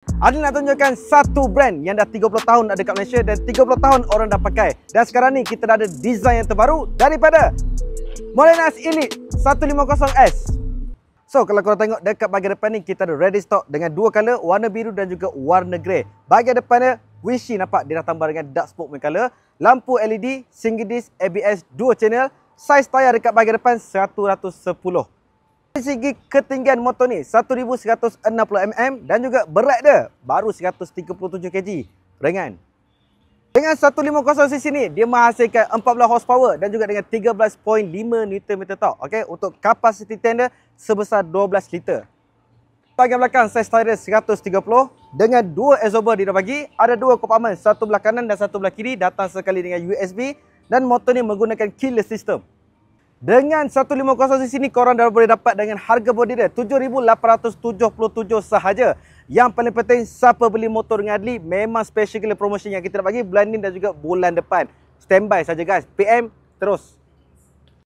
Adli nak tunjukkan satu brand yang dah 30 tahun ada kat Malaysia dan 30 tahun orang dah pakai. Dan sekarang ni kita dah ada design yang terbaru daripada Morenas Elite 150S. So kalau korang tengok dekat bahagian depan ni, kita ada ready stock dengan dua color, warna biru dan juga warna grey. Bahagian depannya Wishy, nampak dia dah tambah dengan dark smoke punya color. Lampu LED, single disc, ABS, dual channel. Saiz tayar dekat bahagian depan 110. Dari segi ketinggian motor ni 1160mm dan juga berat dia baru 137 kg. Ringan. Dengan 150cc ni dia menghasilkan 14 horsepower dan juga dengan 13.5 Nm torque. Okey, untuk kapasiti tank dia sebesar 12 liter. Bahagian belakang saiz tayar 130 dengan dua absorber dia dah bagi. Ada dua kompartmen, satu belah kanan dan satu belah kiri, datang sekali dengan USB dan motor ni menggunakan keyless system. Dengan 150cc ni korang dah boleh dapat dengan harga body dia 7,877 sahaja. Yang paling penting, siapa beli motor dengan Adli memang special gila promotion yang kita nak bagi bulan ni dan juga bulan depan. Standby saja guys. PM terus.